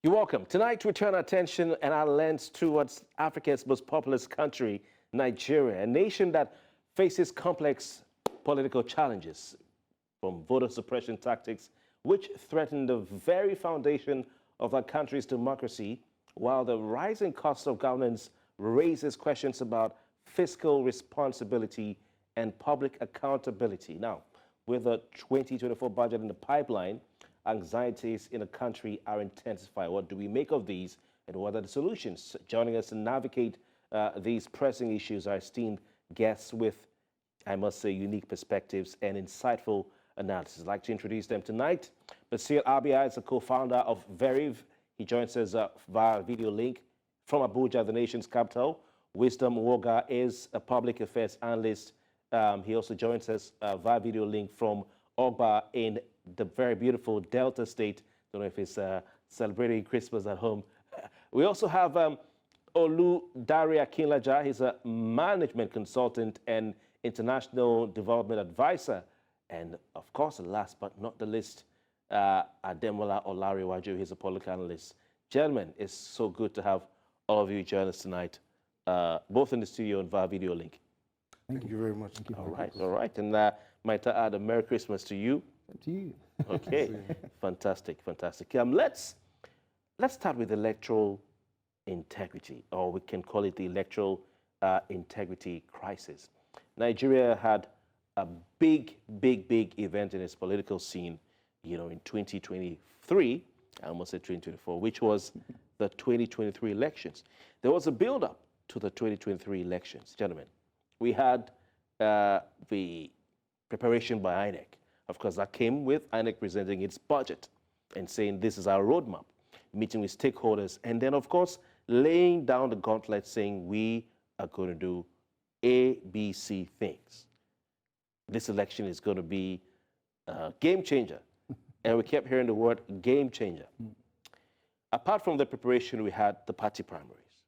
You're welcome. Tonight, we turn our attention and our lens towards Africa's most populous country, Nigeria, a nation that faces complex political challenges, from voter suppression tactics, which threaten the very foundation of our country's democracy, while the rising cost of governance raises questions about fiscal responsibility and public accountability. Now, with the 2024 budget in the pipeline, anxieties in the country are intensifying. What do we make of these, and what are the solutions? Joining us to navigate these pressing issues are esteemed guests with, I must say, unique perspectives and insightful analysis. I'd like to introduce them tonight. Basil Abia is a co-founder of VERIV. He joins us via video link from Abuja, the nation's capital. Wisdom Nwoga is a public affairs analyst. He also joins us via video link from Ogba in the very beautiful Delta State. Don't know if it's celebrating Christmas at home. We also have Oludare Akinlaja. He's a management consultant and international development advisor. And of course, last but not the least, Ademola Olanrewaju. He's a political analyst. Gentlemen, it's so good to have all of you join us tonight, both in the studio and via video link. Thank you very much. All right. And might I add a Merry Christmas to you? To you. Okay, fantastic. Let's start with electoral integrity, or we can call it the electoral integrity crisis. Nigeria had a big event in its political scene, in 2023, I almost said 2024, which was the 2023 elections. There was a build-up to the 2023 elections, gentlemen. We had the preparation by INEC. Of course, that came with INEC presenting its budget and saying this is our roadmap, meeting with stakeholders, and then, of course, laying down the gauntlet saying we are going to do A, B, C things. This election is going to be a game changer. And we kept hearing the word game changer. Apart from the preparation, we had the party primaries.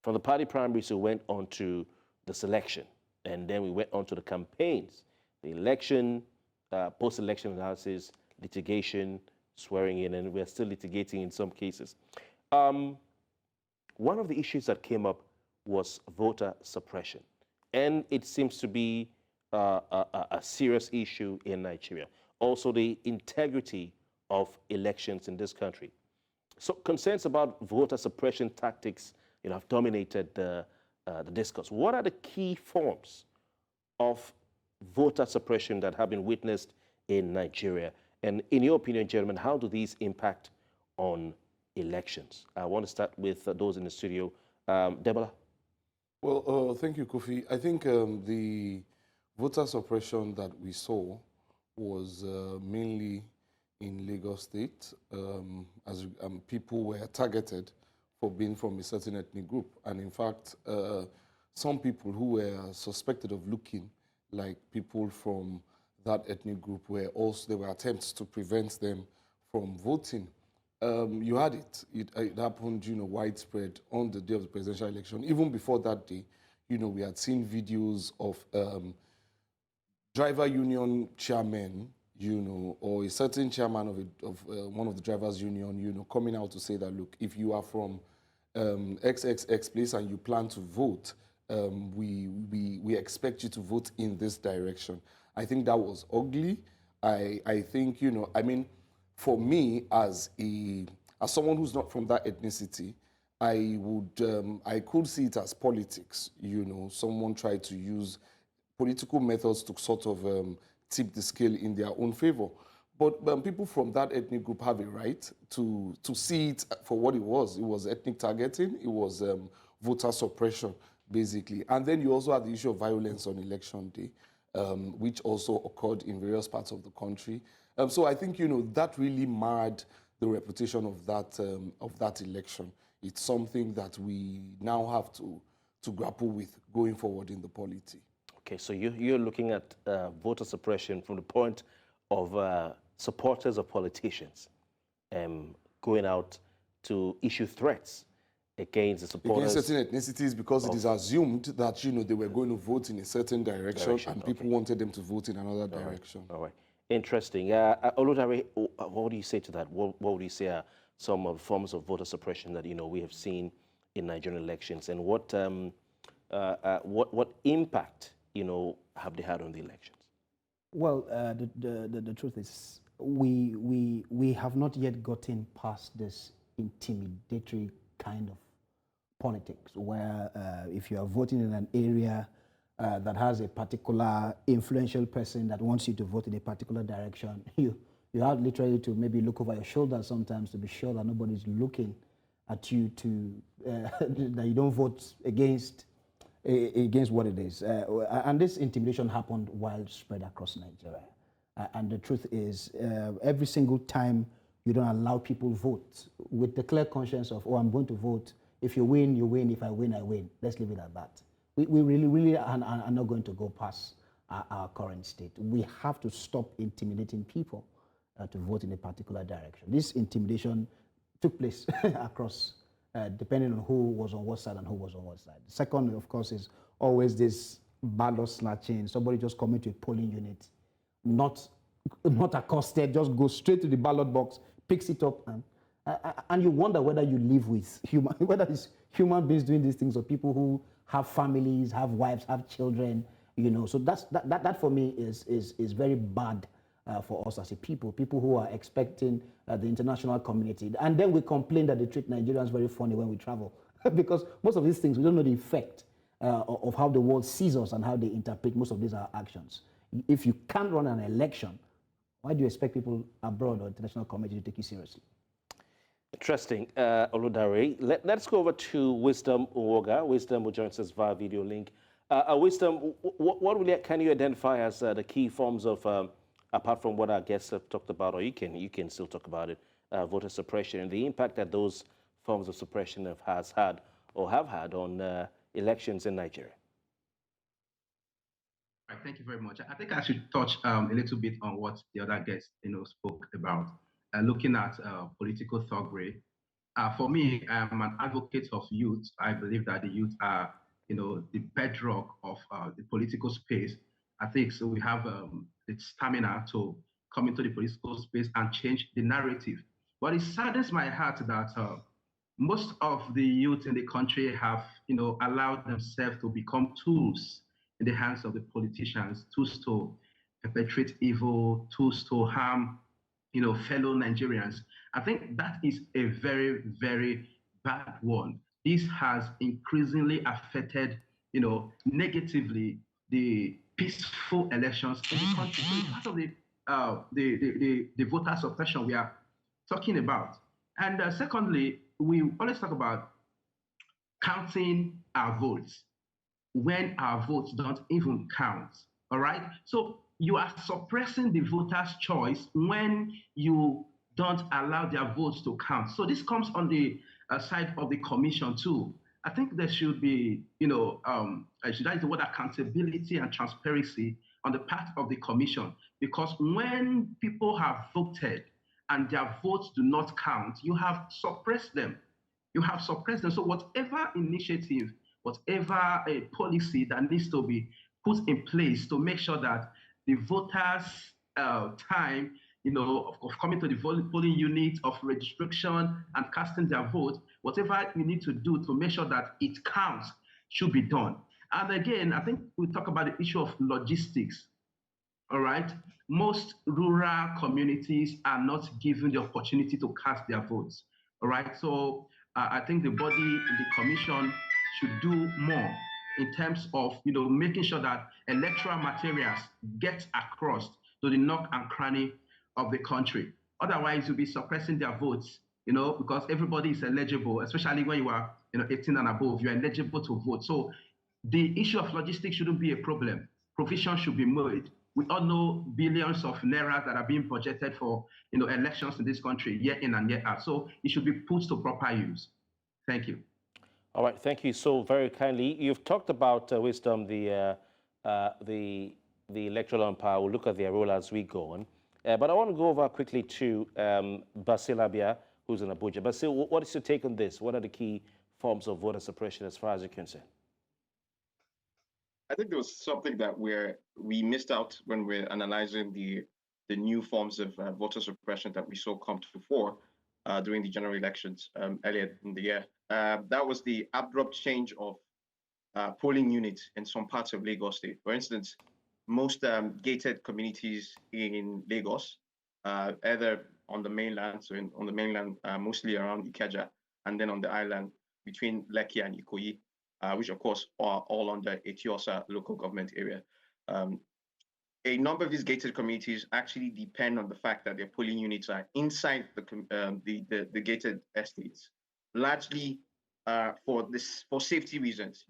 From the party primaries, we went on to the selection, and then we went on to the campaigns, the election, post-election analysis, litigation, swearing in, and we're still litigating in some cases. One of the issues that came up was voter suppression, and it seems to be a serious issue in Nigeria. Also, the integrity of elections in this country. So concerns about voter suppression tactics, have dominated the discourse. What are the key forms of voter suppression that have been witnessed in Nigeria? And in your opinion, gentlemen, how do these impact on elections? I want to start with those in the studio. Deborah? Well, thank you, Kofi. I think the voter suppression that we saw was mainly in Lagos State, as people were targeted for being from a certain ethnic group. And in fact, some people who were suspected of looking like people from that ethnic group there were attempts to prevent them from voting. You had it. It happened, widespread on the day of the presidential election. Even before that day, we had seen videos of driver union chairmen, or a certain chairman of one of the drivers' union, coming out to say that, look, if you are from XXX place and you plan to vote, we expect you to vote in this direction. I think that was ugly. I think, for me, as someone who's not from that ethnicity, I could see it as politics. Someone tried to use political methods to sort of tip the scale in their own favor. But people from that ethnic group have a right to see it for what it was. It was ethnic targeting. It was voter suppression, basically. And then you also had the issue of violence on election day, which also occurred in various parts of the country. So I think, that really marred the reputation of that election. It's something that we now have to grapple with going forward in the polity. Okay, so you're looking at voter suppression from the point of supporters of politicians going out to issue threats against the supporters. Against certain ethnicities, because it is assumed that, they were going to vote in a certain direction and people wanted them to vote in another direction. All right. Interesting. Oludare, what do you say to that? What would you say are some of forms of voter suppression that we have seen in Nigerian elections, and what impact have they had on the elections? Well, the truth is, we have not yet gotten past this intimidatory kind of politics, where if you are voting in an area that has a particular influential person that wants you to vote in a particular direction, you have literally to maybe look over your shoulder sometimes to be sure that nobody's looking at you to that you don't vote against what it is. And this intimidation happened widespread across Nigeria. And the truth is, every single time you don't allow people vote with the clear conscience of, oh, I'm going to vote. If you win, you win. If I win, I win. Let's leave it at that. We really are not going to go past our current state. We have to stop intimidating people to vote in a particular direction. This intimidation took place across, depending on who was on what side and who was on what side. The second, of course, is always this ballot snatching. Somebody just coming to a polling unit, not accosted, just go straight to the ballot box, picks it up, and you wonder whether you live with whether it's human beings doing these things or people who have families, have wives, have children, So that for me is very bad for us as a people who are expecting the international community. And then we complain that they treat Nigerians very funny when we travel because most of these things, we don't know the effect of how the world sees us and how they interpret most of these our actions. If you can't run an election, why do you expect people abroad or international community to take you seriously? Interesting, Oludare. Let's go over to Wisdom Nwoga. Wisdom will join us via video link. Wisdom, what can you identify as the key forms of, apart from what our guests have talked about, or you can still talk about it, voter suppression and the impact that those forms of suppression have had on elections in Nigeria? Thank you very much. I think I should touch a little bit on what the other guests spoke about, looking at political thuggery. For me, I'm an advocate of youth. I believe that the youth are the bedrock of the political space. I think so. We have the stamina to come into the political space and change the narrative. But it saddens my heart that most of the youth in the country have allowed themselves to become tools in the hands of the politicians, tools to perpetrate evil, tools to harm, fellow Nigerians. I think that is a very, very bad one. This has increasingly affected, negatively the peaceful elections in the country. So it's part of the voter suppression we are talking about. And secondly, we always talk about counting our votes when our votes don't even count, all right? So you are suppressing the voter's choice when you don't allow their votes to count. So this comes on the side of the commission too. I think there should be, that is the word accountability and transparency on the part of the commission, because when people have voted and their votes do not count, you have suppressed them. You have suppressed them. So whatever initiative, whatever a policy that needs to be put in place to make sure that the voters' time, of coming to the polling unit, of registration and casting their vote, whatever you need to do to make sure that it counts should be done. And again, I think we talk about the issue of logistics. All right. Most rural communities are not given the opportunity to cast their votes. All right. So I think the body, the commission, should do more in terms of making sure that electoral materials get across to the nook and cranny of the country. Otherwise, you'll be suppressing their votes, because everybody is eligible, especially when you are 18 and above, you're eligible to vote. So the issue of logistics shouldn't be a problem. Provision should be made. We all know billions of naira that are being budgeted for elections in this country year in and year out. So it should be put to proper use. Thank you. All right, thank you so very kindly. You've talked about Wisdom, the electoral umpire. We'll look at their role as we go on. But I want to go over quickly to Basil Abia, who's in Abuja. Basil, what is your take on this? What are the key forms of voter suppression as far as you're concerned? I think there was something that we missed out when we're analyzing the new forms of voter suppression that we saw come to the fore. during the general elections earlier in the year. That was the abrupt change of polling units in some parts of Lagos State. For instance, most gated communities in Lagos, either on the mainland, so on the mainland, mostly around Ikeja, and then on the island between Lekki and Ikoyi, which of course are all under Etiosa local government area. A number of these gated communities actually depend on the fact that their polling units are inside the gated estates, largely for safety reasons,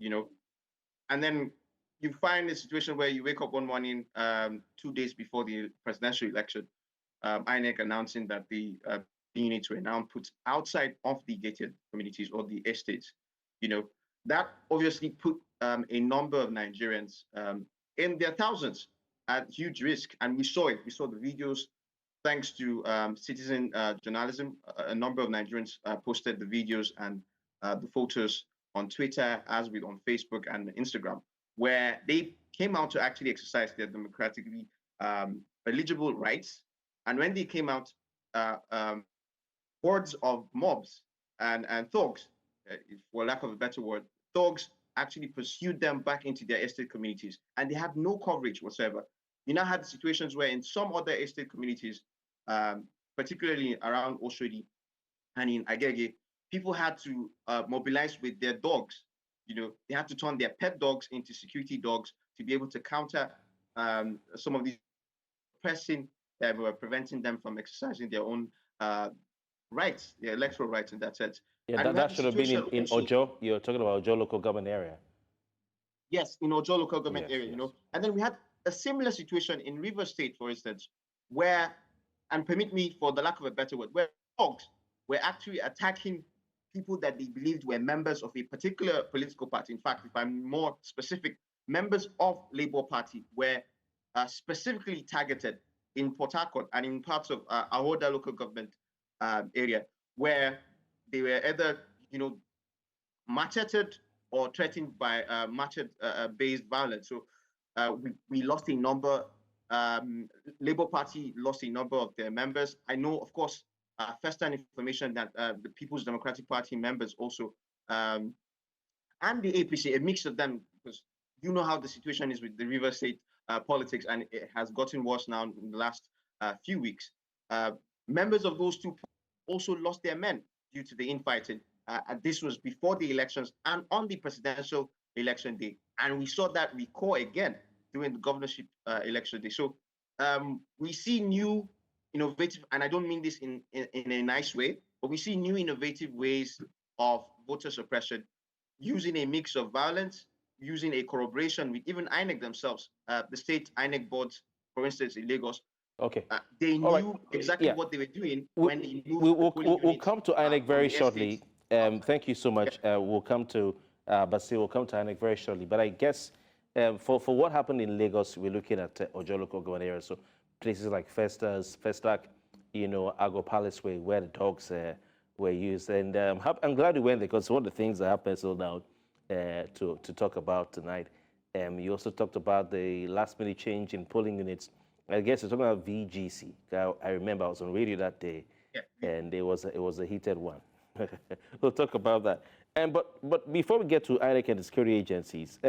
And then you find a situation where you wake up one morning, 2 days before the presidential election, INEC announcing that the units were now put outside of the gated communities or the estates. That obviously put a number of Nigerians in their thousands at huge risk. And we saw it. We saw the videos. Thanks to citizen journalism, a number of Nigerians posted the videos and the photos on Twitter, as with on Facebook and Instagram, where they came out to actually exercise their democratically eligible rights. And when they came out, hordes of mobs and thugs, for lack of a better word, thugs actually pursued them back into their estate communities, and they had no coverage whatsoever. You now had situations where in some other estate communities, particularly around Oshodi and in Agege, people had to mobilize with their dogs. They had to turn their pet dogs into security dogs to be able to counter some of these pressing that were preventing them from exercising their own rights, their electoral rights in that sense. Yeah, that should have been in Ojo. You're talking about Ojo local government area. Yes, in Ojo local government area, And then we had a similar situation in River State, for instance, where, and permit me for the lack of a better word, where dogs were actually attacking people that they believed were members of a particular political party. In fact, if I'm more specific, members of Labour Party were specifically targeted in Port Harcourt and in parts of Ahoda local government area, where they were either, macheted or threatened by machete-based violence. So we lost a number. Labour Party lost a number of their members. I know, of course, first-hand information that the People's Democratic Party members also, and the APC, a mix of them, because you know how the situation is with the River State politics, and it has gotten worse now in the last few weeks. Members of those two also lost their men due to the infighting. And this was before the elections and on the presidential election day. And we saw that recur again during the governorship election day. So we see new innovative, and I don't mean this in a nice way, but we see new innovative ways of voter suppression using a mix of violence, using a corroboration with even INEC themselves, the state INEC boards, for instance, in Lagos. Okay. They knew exactly what they were doing when they moved. We'll come to INEC very shortly. Thank you so much. We'll come to Basil. We'll come to INEC very shortly. But I guess for what happened in Lagos, we're looking at Ojo local government area. So places like Festac, Agro Palace Way, where the dogs were used. And I'm glad you went there, because one of the things that happened so now to talk about tonight. You also talked about the last-minute change in polling units. I guess you're talking about VGC. I remember I was on radio that day, and it was a heated one. We'll talk about that. But before we get to INEC and the security agencies,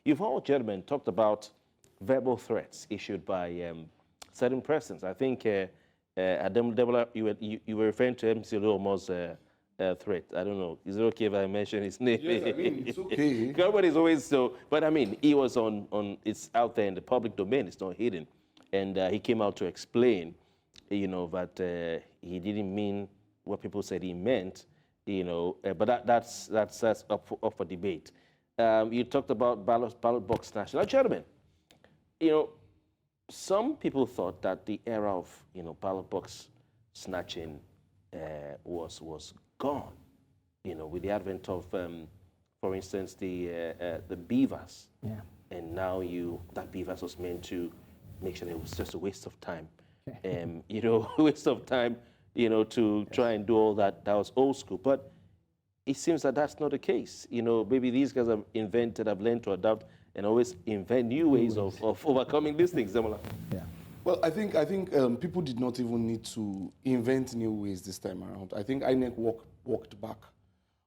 you've all gentlemen talked about verbal threats issued by certain persons. I think Ademola, you were referring to MC Oluomo's threat. I don't know. Is it okay if I mention his name? Yes, I mean, it's okay. Everybody's always so, but I mean, he was on. It's out there in the public domain. It's not hidden, and he came out to explain, that he didn't mean what people said he meant, but that's up for debate. You talked about ballot box snatching. Now, gentlemen, some people thought that the era of ballot box snatching was gone, with the advent of, for instance, the beavers. Yeah. And now that beavers was meant to make sure it was just a waste of time. Waste of time, to try and do all that. That was old school. But it seems that that's not the case. Maybe these guys have learned to adapt and always invent new ways of overcoming these things. Yeah. Well, I think people did not even need to invent new ways this time around. I think INEC walked back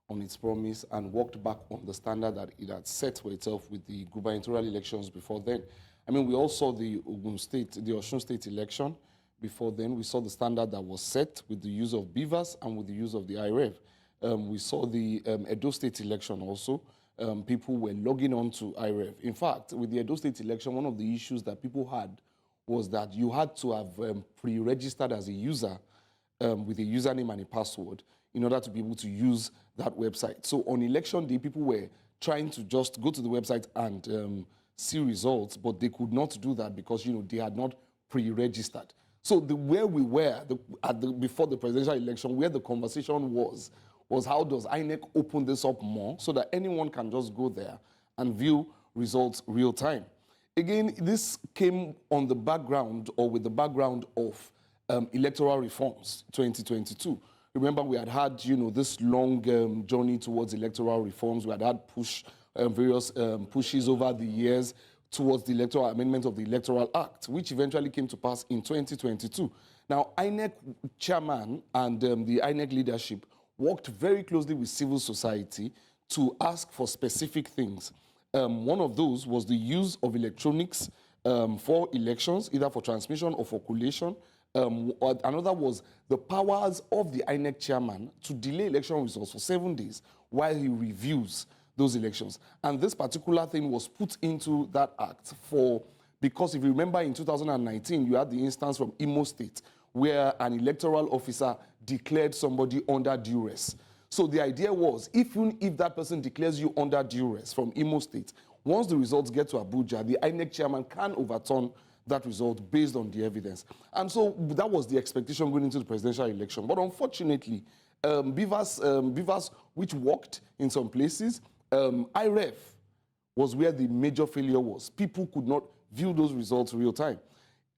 on its promise and walked back on the standard that it had set for itself with the gubernatorial elections before then. I mean, we all saw the Osun State election before then. We saw the standard that was set with the use of beavers and with the use of the IREV. We saw the Edo State election also. People were logging on to IREV. In fact, with the Edo State election, one of the issues that people had was that you had to have pre-registered as a user with a username and a password in order to be able to use that website. So on election day, people were trying to just go to the website and see results, but they could not do that because they had not pre-registered. So where we were before the presidential election, where the conversation was how does INEC open this up more so that anyone can just go there and view results real time. Again, this came on the background or with the background of electoral reforms 2022. Remember, we had this long journey towards electoral reforms. We had various pushes over the years towards the electoral amendment of the Electoral Act, which eventually came to pass in 2022. Now, INEC chairman and the INEC leadership worked very closely with civil society to ask for specific things. One of those was the use of electronics for elections, either for transmission or for collation. Another was the powers of the INEC chairman to delay election results for 7 days while he reviews those elections. And this particular thing was put into that act because if you remember in 2019, you had the instance from Imo State where an electoral officer declared somebody under duress. So the idea was, even if that person declares you under duress from Imo State, once the results get to Abuja, the INEC chairman can overturn that result based on the evidence. And so that was the expectation going into the presidential election. But unfortunately, beavers which worked in some places, IREV was where the major failure was. People could not view those results real time.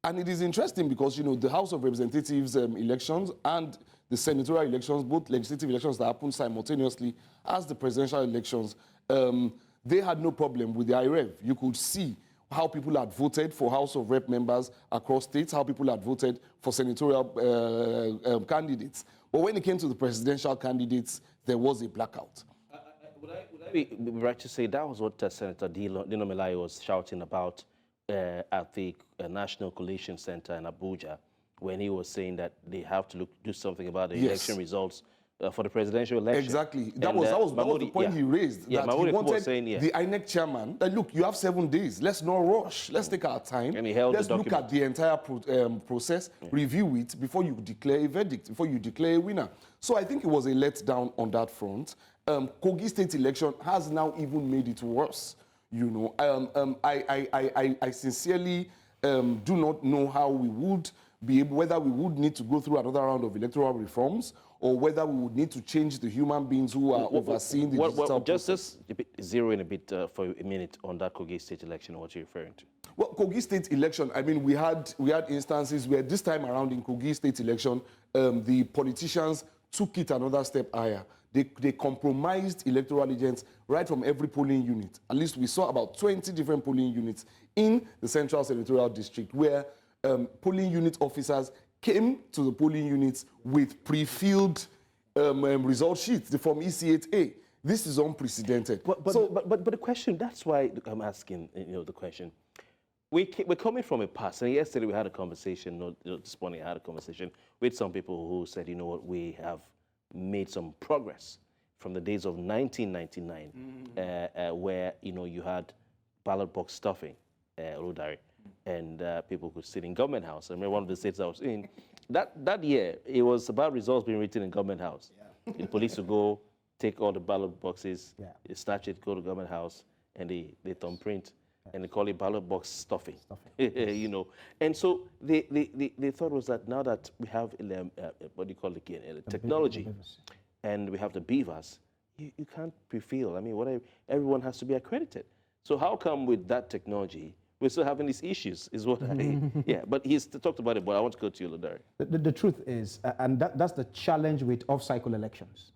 And it is interesting because, the House of Representatives elections and the senatorial elections, both legislative elections that happened simultaneously as the presidential elections, they had no problem with the IREV. You could see how people had voted for House of Rep members across states, how people had voted for senatorial candidates. But when it came to the presidential candidates, there was a blackout. Would I be right to say that was what Senator Dino Melaye was shouting about at the National Collation Center in Abuja, when he was saying that they have to do something about the election results for the presidential election. Exactly. That was the point he raised. Yeah, that he wanted was saying, the INEC chairman that, look, you have 7 days. Let's not rush. Let's take our time. And he held Let's the look at the entire process, review it before you declare a verdict, before you declare a winner. So I think it was a letdown on that front. Kogi State election has now even made it worse. I sincerely do not know how we would be able, whether we would need to go through another round of electoral reforms or whether we would need to change the human beings who are overseeing the digital process. Just zero in a bit for a minute on that Kogi State election, what you're referring to. Well, Kogi State election, I mean, we had instances where this time around in Kogi State election, the politicians took it another step higher. They compromised electoral agents right from every polling unit. At least we saw about 20 different polling units in the Central Senatorial District where polling unit officers came to the polling units with pre-filled result sheets from EC8A. This is unprecedented. But the question, that's why I'm asking the question. We're coming from a past, and yesterday we had a conversation, this morning I had a conversation with some people who said, you know what, we have made some progress from the days of 1999, where you had ballot box stuffing, Oludare, and people could sit in government house. I remember one of the states I was in, that year, it was about results being written in government house. Yeah. The police would go, take all the ballot boxes, they snatch it, go to government house, and they thumbprint, and they call it ballot box stuffing. And so they thought was that now that we have what do you call it again, technology, and we have the beavers, you can't pre-fill. I mean, everyone has to be accredited. So how come with that technology we're still having these issues? Is what But he's talked about it. But I want to go to you, Oludare. The truth is, and that's the challenge with off-cycle elections.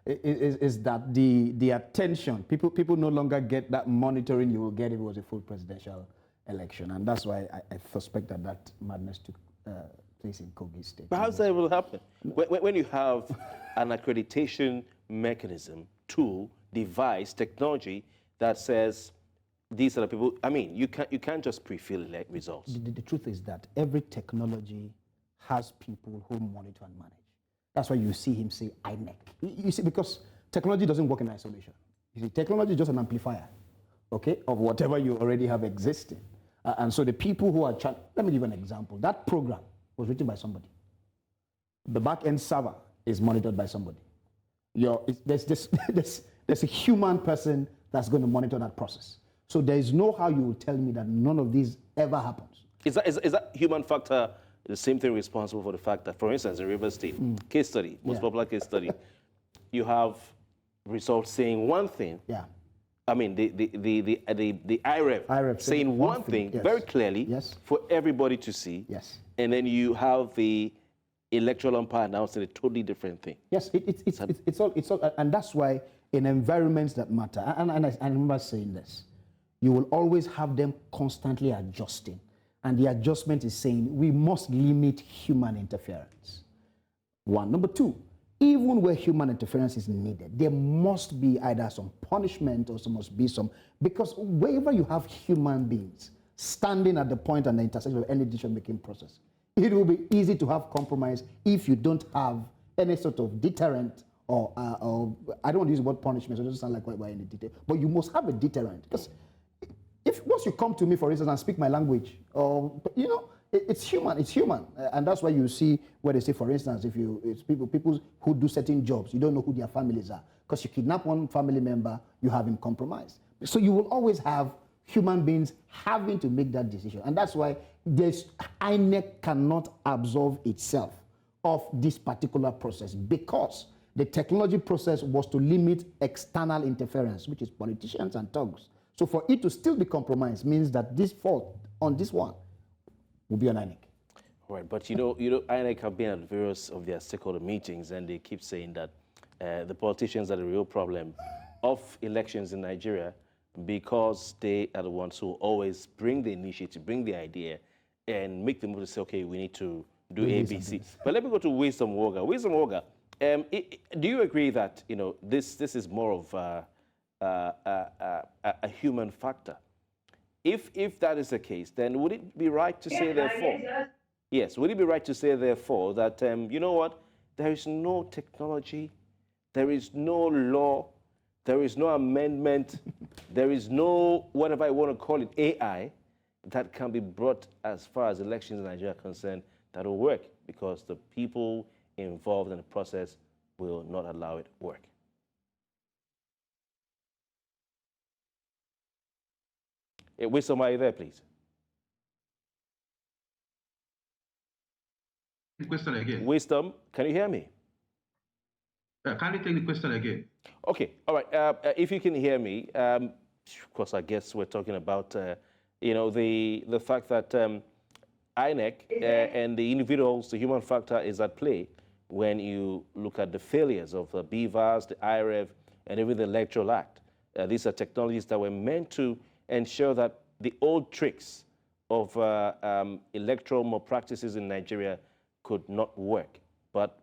is that the attention, people no longer get that monitoring you will get if it was a full presidential election. And that's why I suspect that madness took place in Kogi State. But how does that able to happen? When you have an accreditation mechanism, tool, device, technology that says these are the people, I mean, you can't just pre-fill results. The truth is that every technology has people who monitor and manage. That's why you see him say INEC. You see, because technology doesn't work in isolation. You see, technology is just an amplifier, okay, of whatever you already have existing. And so the people who are, let me give you an example. That program was written by somebody. The back-end server is monitored by somebody. There's a human person that's going to monitor that process. So there is no how you will tell me that none of this ever happens. Is that human factor the same thing responsible for the fact that, for instance, in River State, case study, most popular case study, you have results saying one thing. Yeah. I mean, the IREV saying one thing very clearly for everybody to see. Yes. And then you have the electoral umpire announcing a totally different thing. Yes, it's all, and that's why in environments that matter, and I remember saying this, you will always have them constantly adjusting. And the adjustment is saying we must limit human interference. One. Number two, even where human interference is needed, there must be either some punishment or there must be some, because wherever you have human beings standing at the point and the intersection of any decision-making process, it will be easy to have compromise if you don't have any sort of deterrent or I don't want to use the word punishment, so it doesn't sound like we're in the detail, but you must have a deterrent. Because if once you come to me, for instance, and speak my language, you know, it's human, and that's why you see where they say, for instance, it's people who do certain jobs, you don't know who their families are, because you kidnap one family member, you have him compromised. So you will always have human beings having to make that decision, and that's why INEC cannot absolve itself of this particular process, because the technology process was to limit external interference, which is politicians and thugs. So for it to still be compromised means that this fault on this one will be on INEC. Right, but you know, INEC have been at various of their stakeholder meetings, and they keep saying that the politicians are the real problem of elections in Nigeria, because they are the ones who always bring the initiative, bring the idea, and make the move to say, okay, we need to do A, B, C. But let me go to Wisdom Nwoga. Wisdom Nwoga, do you agree that this is more of a human factor? If that is the case, then would it be right to say therefore? Yes, would it be right to say therefore that you know what? There is no technology, there is no law, there is no amendment, there is no whatever I want to call it, AI, that can be brought as far as elections in Nigeria are concerned that will work, because the people involved in the process will not allow it to work. Wisdom, are you there, please? The question again. Wisdom, can you hear me? Can you take the question again? Okay, all right. If you can hear me, of course, I guess we're talking about, the fact that INEC and the individuals, the human factor is at play when you look at the failures of the BVAS, the IREV, and even the Electoral Act. These are technologies that were meant to ensure that the old tricks of electoral malpractices in Nigeria could not work, but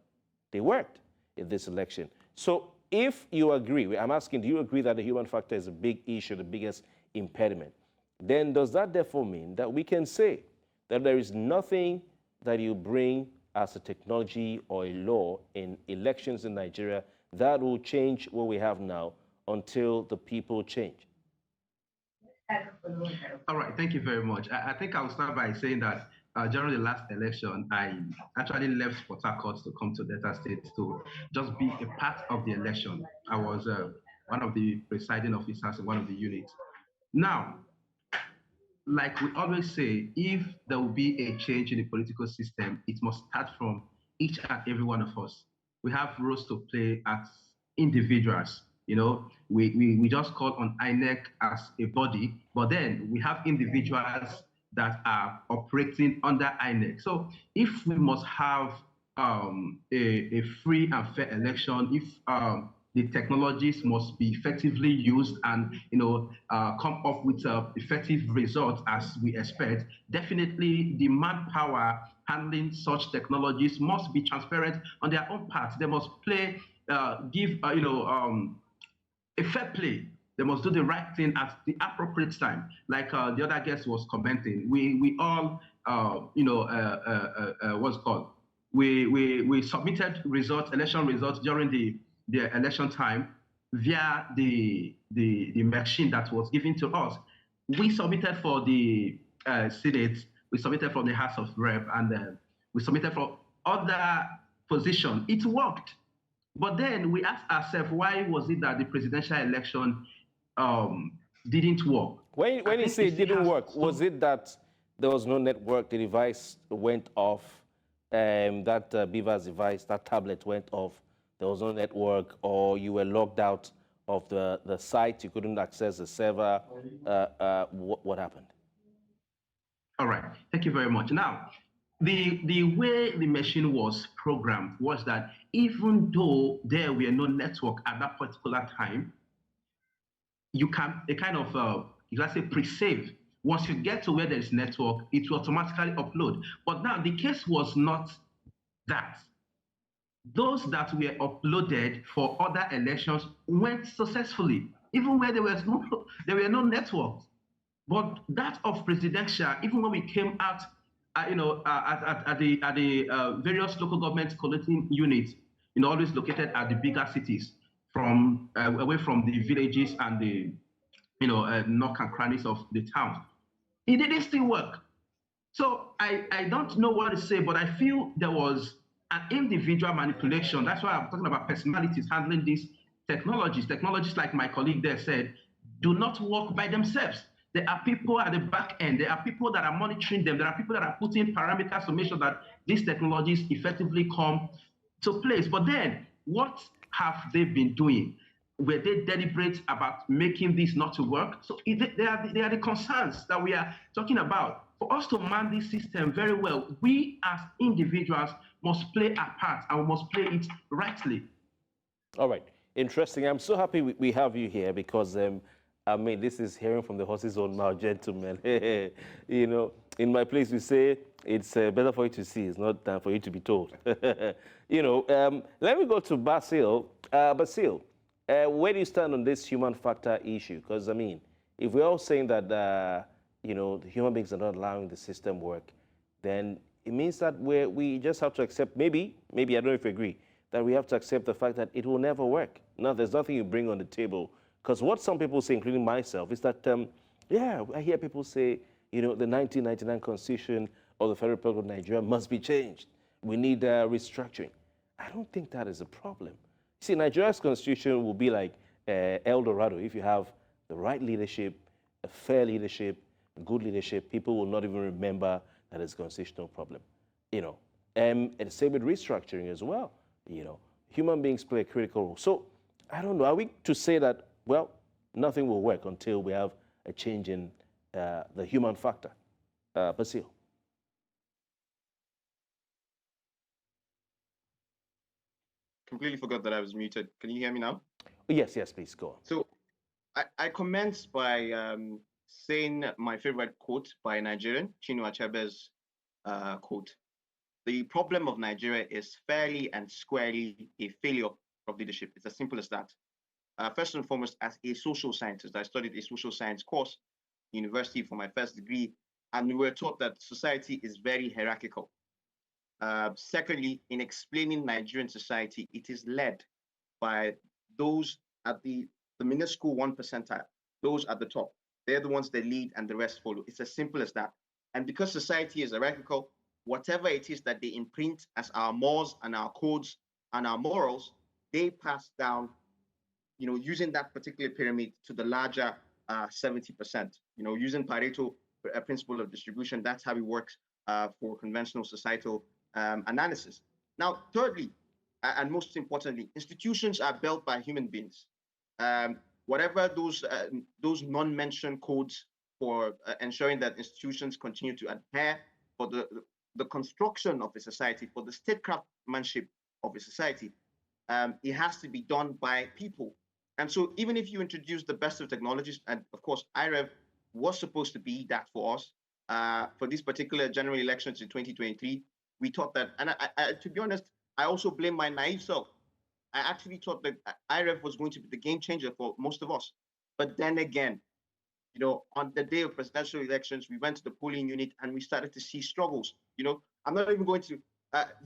they worked in this election. So if you agree, I'm asking, do you agree that the human factor is a big issue, the biggest impediment? Then does that therefore mean that we can say that there is nothing that you bring as a technology or a law in elections in Nigeria that will change what we have now until the people change? All right, thank you very much. I think I'll start by saying that during the last election, I actually left Port Harcourt to come to Delta State to just be a part of the election. I was one of the presiding officers in one of the units. Now, like we always say, if there will be a change in the political system, it must start from each and every one of us. We have roles to play as individuals. We just call on INEC as a body, but then we have individuals that are operating under INEC. So if we must have a free and fair election, if the technologies must be effectively used and come up with effective results as we expect. Definitely, the manpower handling such technologies must be transparent on their own part. They must give a fair play. They must do the right thing at the appropriate time. Like the other guest was commenting, we all what's it called? We submitted results, election results during the election time via the machine that was given to us. We submitted for the Senate, we submitted from the House of Rep, and we submitted for other positions. It worked. But then we asked ourselves, why was it that the presidential election didn't work? When you say it didn't work, was it that there was no network, the device went off, that Beaver's device, that tablet went off, there was no network, or you were logged out of the site, you couldn't access the server? What happened? All right, thank you very much. Now, the way the machine was programmed was that even though there were no network at that particular time, you can let's say pre-save. Once you get to where there is network, it will automatically upload. But now the case was not that. Those that were uploaded for other elections went successfully, even where there were no networks. But that of presidential, even when we came out, at the various local government collating units, always located at the bigger cities, from away from the villages and the nook and crannies of the town, it didn't still work. So I don't know what to say, but I feel there was an individual manipulation. That's why I'm talking about personalities handling these technologies. Technologies, like my colleague there said, do not work by themselves. There are people at the back end. There are people that are monitoring them. There are people that are putting parameters to make sure that these technologies effectively come to place. But then, what have they been doing? Were they deliberate about making this not to work? So they are the concerns that we are talking about. For us to man this system very well, we as individuals must play our part, and we must play it rightly. All right, interesting. I'm so happy we have you here, because I mean, this is hearing from the horse's own mouth, gentlemen. In my place, we say it's better for you to see, it's not for you to be told. Let me go to Basil. Basil, where do you stand on this human factor issue? Because, I mean, if we're all saying that, the human beings are not allowing the system work, then it means that we just have to accept, maybe, I don't know if you agree, that we have to accept the fact that it will never work. Now, there's nothing you bring on the table. Because what some people say, including myself, is that, I hear people say, the 1999 Constitution of the Federal Republic of Nigeria must be changed. We need restructuring. I don't think that is a problem. See, Nigeria's Constitution will be like El Dorado. If you have the right leadership, a fair leadership, good leadership, people will not even remember that it's a constitutional problem. And the same with restructuring as well. Human beings play a critical role. So, I don't know, are we to say that, well, nothing will work until we have a change in the human factor? Basil. Completely forgot that I was muted. Can you hear me now? Yes, please, go on. So I commence by saying my favorite quote by a Nigerian, Chinua Achebe's quote. The problem of Nigeria is fairly and squarely a failure of leadership. It's as simple as that. First and foremost, as a social scientist, I studied a social science course in university for my first degree, and we were taught that society is very hierarchical. Secondly, in explaining Nigerian society, it is led by those at the minuscule 1 percentile, those at the top. They're the ones that lead and the rest follow. It's as simple as that. And because society is hierarchical, whatever it is that they imprint as our mores and our codes and our morals, they pass down, using that particular pyramid to the larger 70%. Using Pareto principle of distribution, that's how it works for conventional societal analysis. Now, thirdly, and most importantly, institutions are built by human beings. Whatever those non-mentioned codes for ensuring that institutions continue to adhere for the construction of a society, for the statecraftmanship of a society, it has to be done by people. And so even if you introduce the best of technologies, and of course, IREV was supposed to be that for us, for these particular general elections in 2023, we thought that, and to be honest, I also blame my naive self. I actually thought that IREV was going to be the game changer for most of us. But then again, you know, on the day of presidential elections, we went to the polling unit and we started to see struggles. You know, I'm not even going to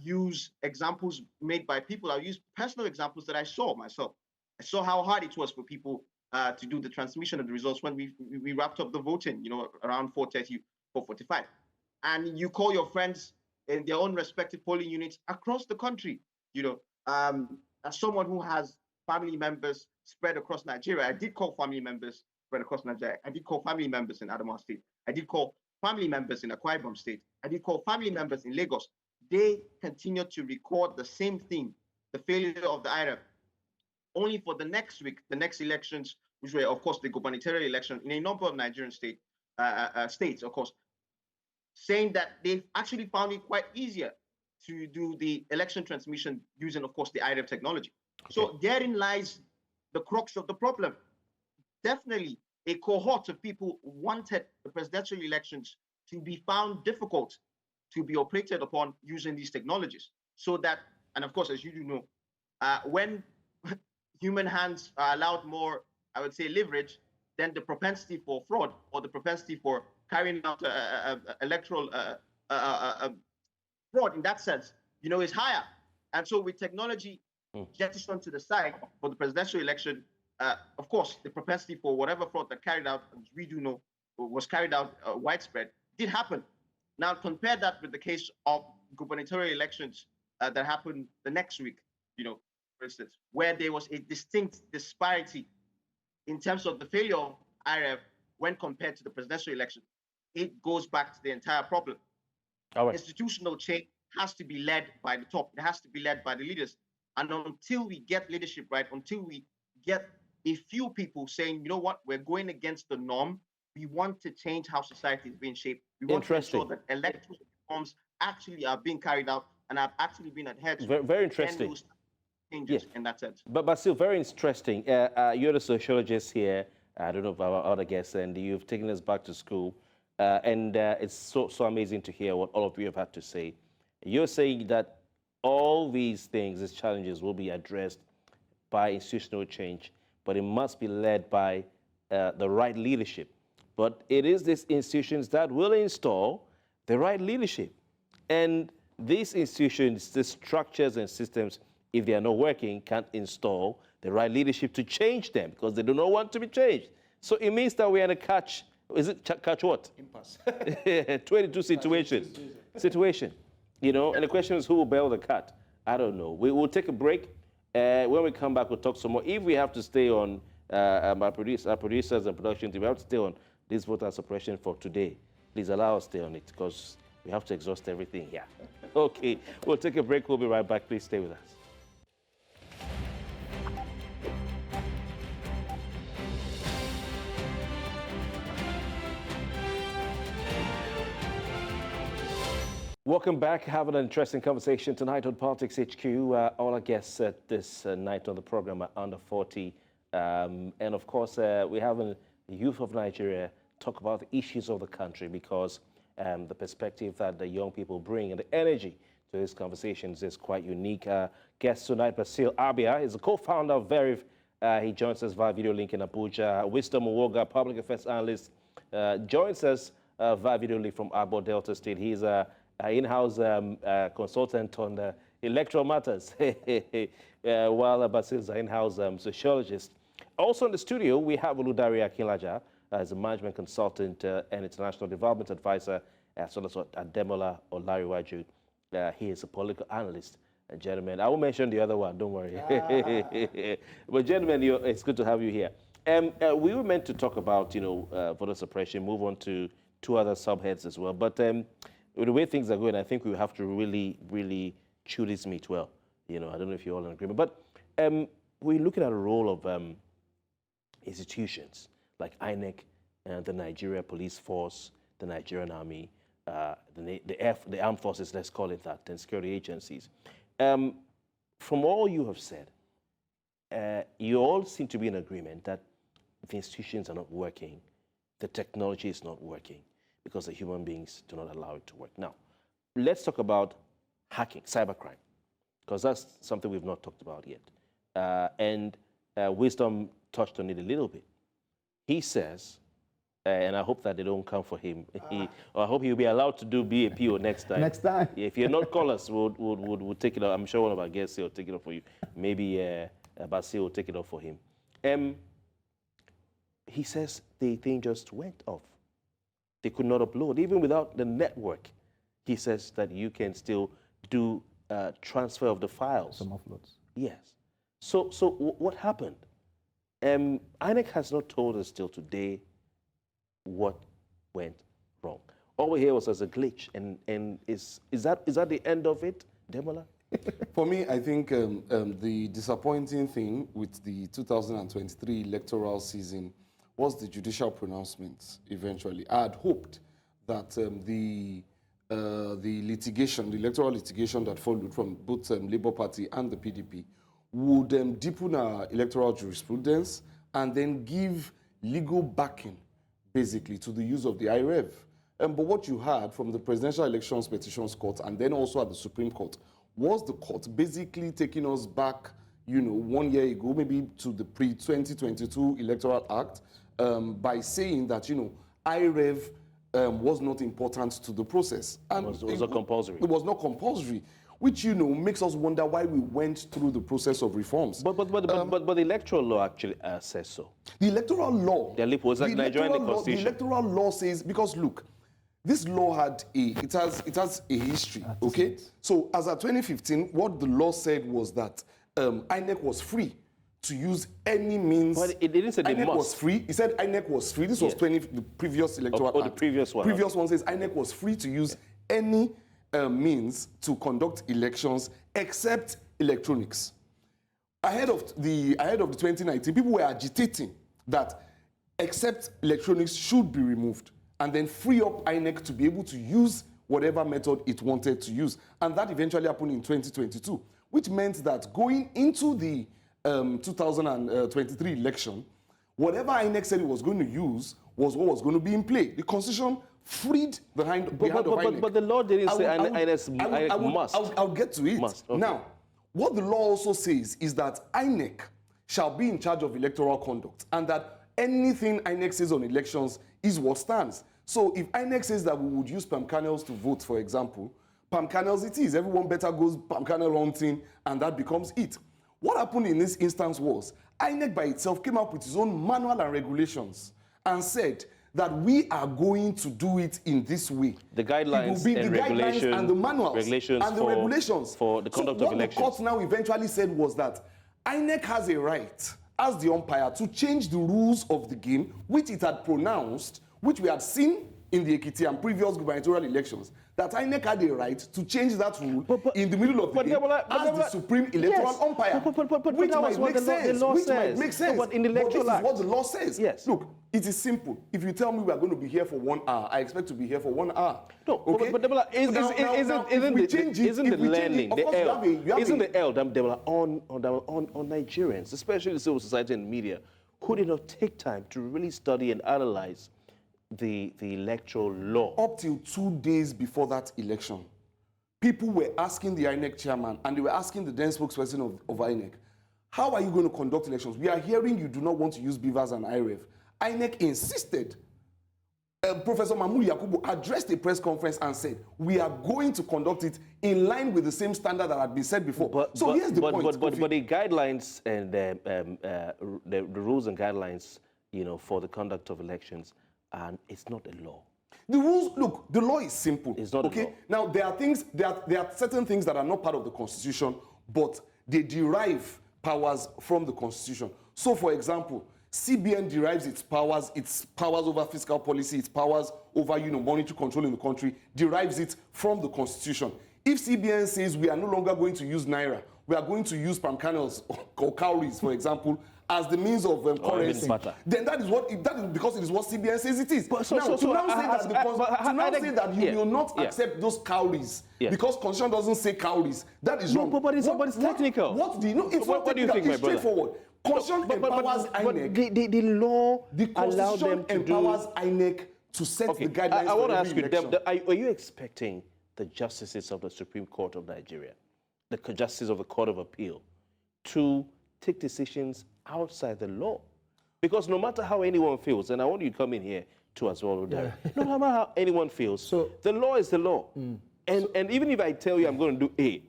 use examples made by people. I'll use personal examples that I saw myself. I saw how hard it was for people to do the transmission of the results when we wrapped up the voting, you know, around 4:30, 4:45. And you call your friends in their own respective polling units across the country, you know, as someone who has family members spread across Nigeria, I did call family members spread across Nigeria. I did call family members in Ademola State. I did call family members in Akwa Ibom State. I did call family members in Lagos. They continued to record the same thing, the failure of the IREV, only for the next week, the next elections, which were, of course, the gubernatorial election in a number of Nigerian states, of course, saying that they've actually found it quite easier to do the election transmission using, of course, the IREV technology. Okay. So therein lies the crux of the problem. Definitely, a cohort of people wanted the presidential elections to be found difficult to be operated upon using these technologies. So that, and of course, as you do know, when human hands are allowed more, I would say, leverage, then the propensity for fraud or the propensity for carrying out electoral fraud in that sense, you know, is higher. And so with technology jettisoned to the side for the presidential election, of course, the propensity for whatever fraud that carried out, as we do know, was carried out widespread, did happen. Now, compare that with the case of gubernatorial elections that happened the next week, you know, for instance, where there was a distinct disparity in terms of the failure of IREV when compared to the presidential election. It goes back to the entire problem. Right. Institutional change has to be led by the top. It has to be led by the leaders. And until we get leadership right, until we get a few people saying, you know what, we're going against the norm, we want to change how society is being shaped. We want to ensure that electoral reforms actually are being carried out and have actually been adhered to. Very interesting. Changes in that sense. But Basil, very interesting. You're the sociologist here. I don't know if our other guests, and you've taken us back to school. And it's so amazing to hear what all of you have had to say. You're saying that all these things, these challenges, will be addressed by institutional change, but it must be led by the right leadership. But it is these institutions that will install the right leadership. And these institutions, the structures and systems, if they are not working, can't install the right leadership to change them because they do not want to be changed. So it means that we are in a catch what? Impasse. 22 situation. You know, and the question is who will bail the cat? I don't know. We will take a break. When we come back, we'll talk some more. If we have to stay on, our producers and production team, we have to stay on this voter suppression for today. Please allow us to stay on it because we have to exhaust everything here. Okay, we'll take a break. We'll be right back. Please stay with us. Welcome back. Having an interesting conversation tonight on Politics HQ. All our guests this night on the program are under 40. And of course, we have the youth of Nigeria talk about the issues of the country because the perspective that the young people bring and the energy to these conversations is quite unique. Guest tonight, Basil Abia, is a co-founder of VERIV. He joins us via video link in Abuja. Wisdom Nwoga, public affairs analyst, joins us via video link from Abia, Delta State. He's a in-house consultant on electoral matters, while Basil is an in-house sociologist. Also in the studio, we have Oludare Akinlaja as a management consultant and international development advisor, as well as Ademola Olanrewaju. He is a political analyst. Gentlemen, I will mention the other one, don't worry. But gentlemen, it's good to have you here. We were meant to talk about, voter suppression, move on to two other subheads as well. But with the way things are going, I think we have to really, really chew this meat well. I don't know if you're all in agreement. But we're looking at the role of institutions like INEC, the Nigeria Police Force, the Nigerian Army, the armed forces, let's call it that, and security agencies. From all you have said, you all seem to be in agreement that the institutions are not working, the technology is not working, because the human beings do not allow it to work. Now, let's talk about hacking, cybercrime, because that's something we've not talked about yet. Wisdom touched on it a little bit. He says, and I hope that they don't come for him. I hope he'll be allowed to do BAPO next time. Next time. Yeah, if you're not callers, we'll take it up. I'm sure one of our guests will take it up for you. Maybe Basil will take it up for him. He says the thing just went off. They could not upload. Even without the network, he says that you can still do transfer of the files. Some offloads. Yes. So what happened? INEC has not told us till today what went wrong. All we hear was as a glitch, and is that the end of it, Ademola? For me, I think the disappointing thing with the 2023 electoral season was the judicial pronouncements eventually. I had hoped that the litigation, the electoral litigation that followed from both Labour Party and the PDP would deepen our electoral jurisprudence and then give legal backing, basically, to the use of the IREV. But what you had from the Presidential Elections Petitions Court and then also at the Supreme Court was the court basically taking us back, 1 year ago, maybe to the pre-2022 Electoral Act, by saying that, IREV was not important to the process. And it was not compulsory. It was not compulsory, which, makes us wonder why we went through the process of reforms. But the electoral law actually says so. The electoral law. The The electoral law says, because look, this law has a history, okay? So as of 2015, what the law said was that INEC was free to use any means. But it didn't say they INEC must. was free. It said INEC was free. This was the previous electoral act. The previous one. Previous one says INEC was free to use any means to conduct elections except electronics. Ahead of the 2019, people were agitating that except electronics should be removed and then free up INEC to be able to use whatever method it wanted to use. And that eventually happened in 2022, which meant that going into the 2023 election, whatever INEC said it was going to use was what was going to be in play. The Constitution freed the hand of INEC. But the law didn't say INEC must. I'll get to it. Must. Okay. Now, what the law also says is that INEC shall be in charge of electoral conduct and that anything INEC says on elections is what stands. So if INEC says that we would use palm kernels to vote, for example, palm kernels it is. Everyone better goes palm kernel hunting and that becomes it. What happened in this instance was INEC by itself came up with its own manual and regulations and said that we are going to do it in this way. The guidelines, it will be the guidelines and the manuals and the regulations for the conduct of elections. What the court now eventually said was that INEC has a right, as the umpire, to change the rules of the game, which it had pronounced, which we had seen in the Ekiti and previous gubernatorial elections, that INEC had a right to change that rule in the middle of the game as the supreme electoral umpire. Which might make sense. But in the Electoral Act, what the law says. Yes. Look, it is simple. If you tell me we are going to be here for 1 hour, I expect to be here for 1 hour. No, okay? but isn't the learning, the L on Nigerians, especially the civil society and media, who did not take time to really study and analyze the electoral law? Up till 2 days before that election, people were asking the INEC chairman and they were asking the then spokesperson of INEC, how are you going to conduct elections? We are hearing you do not want to use beavers and IREV. INEC insisted. Professor Mahmoud Yakubu addressed a press conference and said, we are going to conduct it in line with the same standard that had been set before. Here's the point. But the guidelines and the rules and guidelines, for the conduct of elections, and it's not a law. The rules, look, the law is simple. It's not okay. Now there are certain things that are not part of the Constitution, but they derive powers from the Constitution. So, for example, CBN derives its powers over fiscal policy, its powers over monetary control in the country, derives it from the Constitution. If CBN says we are no longer going to use naira, we are going to use palm kernels or cowries, for example, as the means of currency, butter. then that is because it is what CBN says it is. But Say that you will not accept those cowries because constitution doesn't say cowries. That is wrong. But it's technical. What do you think, my brother? Straightforward. Constitution empowers INEC. The law allows them to empowers INEC to set the guidelines. I want to ask you, are you expecting the justices of the Supreme Court of Nigeria, the justices of the Court of Appeal, to take decisions outside the law? Because no matter how anyone feels, and I want you to come in here too as well, Oludare, no matter how anyone feels, the law is the law. And even if I tell you I'm going to do A,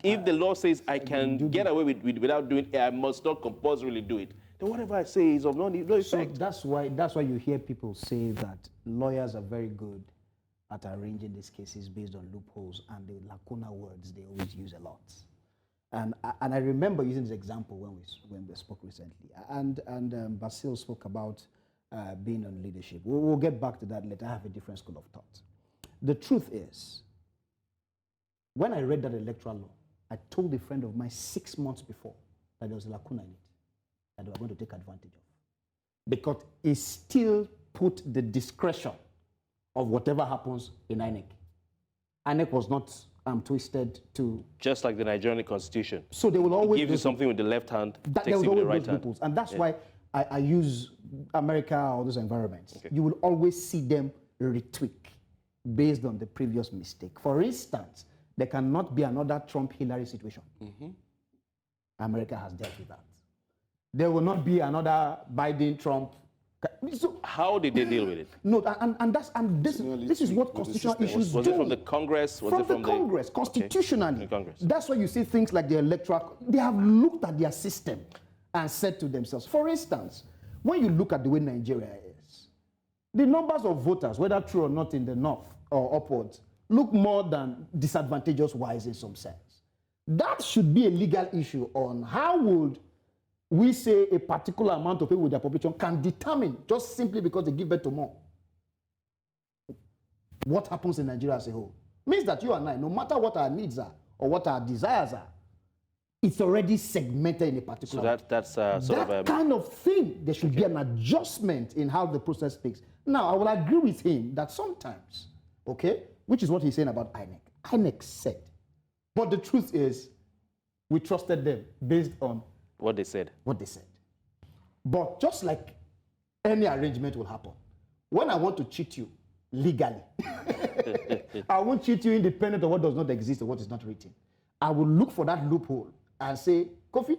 if the law says I can get away without doing A, I must not compulsorily do it, then whatever I say is of no effect. So that's why you hear people say that lawyers are very good at arranging these cases based on loopholes and the lacuna words they always use a lot. And I remember using this example when we spoke recently. And Basil spoke about being on leadership. We'll get back to that later. I have a different school of thought. The truth is, when I read that electoral law, I told a friend of mine 6 months before that there was a lacuna in it that they were going to take advantage of. Because it still put the discretion of whatever happens in INEC. INEC was not twisted to... Just like the Nigerian constitution. So they will always... It gives you something with the left hand, takes it with the right hand. Loopholes. And that's why I use America or those environments. Okay. You will always see them retweak based on the previous mistake. For instance, there cannot be another Trump-Hillary situation. America has dealt with that. There will not be another Biden-Trump. So how did they deal with it? No, this is what constitutional issues do. Was it from the Congress? From the Congress, constitutionally. Okay. That's why you see things like the Electoral. They have looked at their system and said to themselves, for instance, when you look at the way Nigeria is, the numbers of voters, whether true or not in the north or upwards, look more than disadvantageous wise in some sense. That should be a legal issue on how would we say a particular amount of people with their population can determine, just simply because they give birth to more, what happens in Nigeria as a whole. Means that you and I, no matter what our needs are or what our desires are, it's already segmented in a particular way. So that's sort of a... kind of thing, there should be an adjustment in how the process takes. Now, I will agree with him that sometimes, which is what he's saying about INEC. INEC said, but the truth is, we trusted them based on what they said. But just like any arrangement will happen, when I want to cheat you legally, I won't cheat you independent of what does not exist or what is not written. I will look for that loophole and say, Kofi,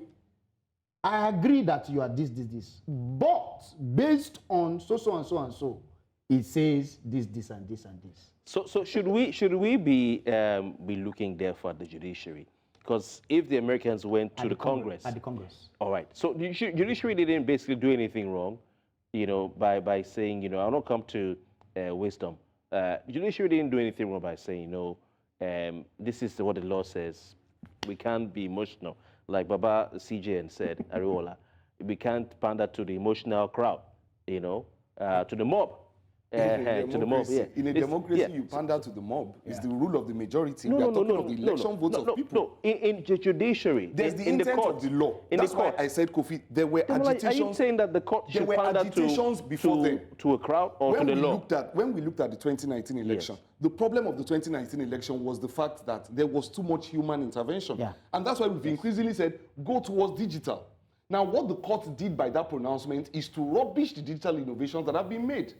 I agree that you are this. But based on so, it says this, and this. So should we be looking therefore at the judiciary? Because if the Americans went to the Congress... At the Congress. All right. So the judiciary didn't basically do anything wrong, by saying, I'll not come to wisdom. Judiciary didn't do anything wrong by saying, this is what the law says. We can't be emotional. Like Baba CJN said, Ademola, we can't pander to the emotional crowd, to the mob. To the mob, In a democracy, you pander to the mob. It's the rule of the majority. We are talking of the election votes of people. No, in the judiciary, there's the intent of the law. That's why I said, Kofi, there were agitations. Are you saying that the court should pander to a crowd or to the law? When we looked at the 2019 election, the problem of the 2019 election was the fact that there was too much human intervention. And that's why we've increasingly said, go towards digital. Now, what the court did by that pronouncement is to rubbish the digital innovations that have been made.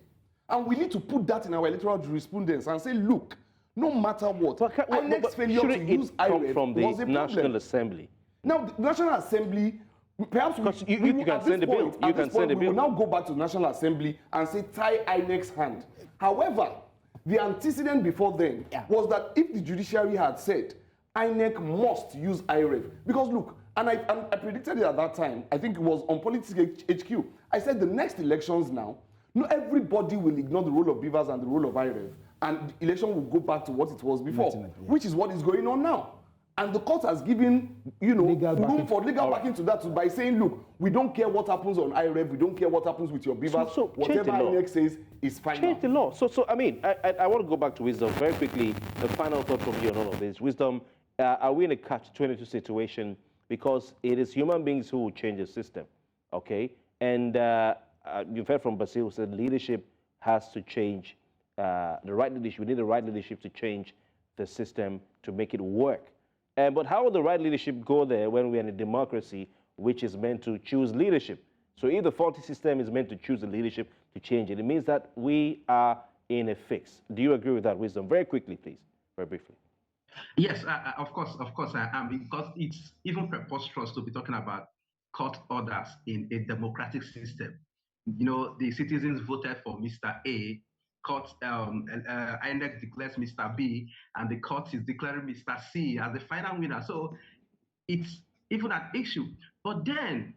And we need to put that in our electoral jurisprudence and say, look, no matter what, INEC's failure to use IREV from the was a National Assembly. Now, the National Assembly, perhaps you can send a bill. You can send a bill. We will now go back to the National Assembly and say, tie INEC's hand. However, the antecedent before then was that if the judiciary had said, INEC must use IREV, because look, and I predicted it at that time, I think it was on Politics HQ, I said the next elections now, no, everybody will ignore the role of beavers and the role of IREV, and the election will go back to what it was before, which is what is going on now. And the court has given, room for legal backing to that by saying, look, we don't care what happens on IREV, we don't care what happens with your beavers. So whatever INEC says is fine. Change the law. So I mean, I want to go back to wisdom very quickly. The final thought from you on all of this. Wisdom, are we in a catch-22 situation? Because it is human beings who will change the system. okay? And you've heard from Basil who said leadership has to change, the right leadership, we need the right leadership to change the system to make it work. But how will the right leadership go there when we're in a democracy which is meant to choose leadership? So if the faulty system is meant to choose the leadership to change it, it means that we are in a fix. Do you agree with that, Wisdom? Very quickly, please, very briefly. Yes, of course I am, because it's even preposterous to be talking about court orders in a democratic system. You know, the citizens voted for Mr. A, court INEC declares Mr. B, and the court is declaring Mr. C as the final winner. So it's even an issue. But then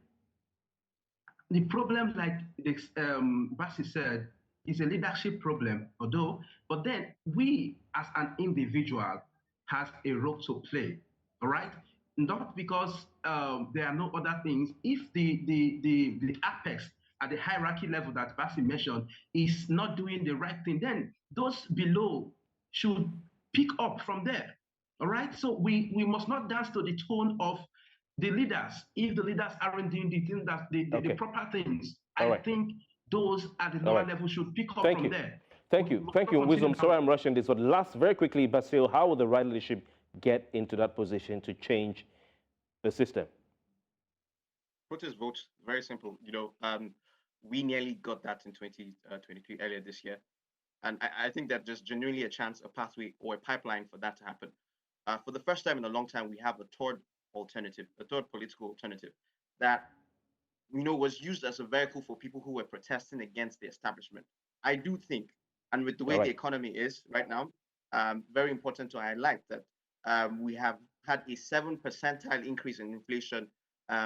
the problem, like Basil said, is a leadership problem, but then we as an individual has a role to play, all right? Not because there are no other things. If the apex at the hierarchy level that Basil mentioned is not doing the right thing, then those below should pick up from there, all right? So we must not dance to the tone of the leaders. If the leaders aren't doing the things that the proper things, I think those at the lower level should pick up from there. Thank you, Wisdom. Sorry I'm rushing this, but last, very quickly, Basil, how will the right leadership get into that position to change the system? Protest votes, very simple. You know, we nearly got that in 2023 earlier this year. And I think that there's genuinely a chance, a pathway or a pipeline for that to happen. For the first time in a long time, we have a third alternative, a third political alternative that, you know, was used as a vehicle for people who were protesting against the establishment. I do think, and with the way the economy is right now, very important to highlight that we have had a 7 percentile increase in inflation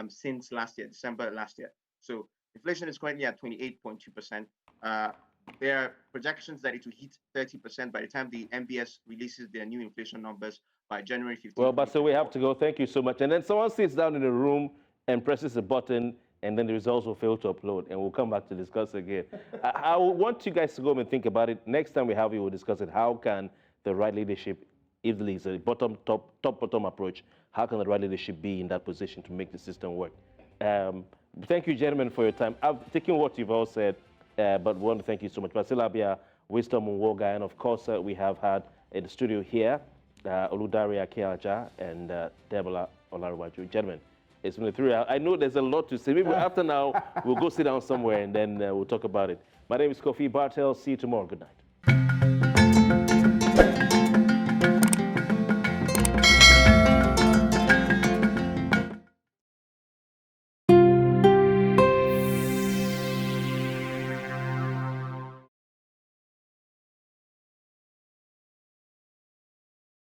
since last year, December last year. So inflation is currently at 28.2%. There are projections that it will hit 30% by the time the MBS releases their new inflation numbers by January 15th. Well, Basil, we have to go. Thank you so much. And then someone sits down in the room and presses a button, and then the results will fail to upload, and we'll come back to discuss again. I want you guys to go and think about it. Next time we have you, we'll discuss it. How can the right leadership, if there is a top-bottom approach, how can the right leadership be in that position to make the system work? Thank you, gentlemen, for your time. I've taken what you've all said, but we want to thank you so much. Basil, Abia, Wisdom, Nwoga, and of course, we have had in the studio here, Oludare, Akinlaja, and Ademola, Olanrewaju. Gentlemen, it's been a 3 hours. I know there's a lot to say. Maybe after now, we'll go sit down somewhere and then we'll talk about it. My name is Kofi Barrtels. See you tomorrow. Good night.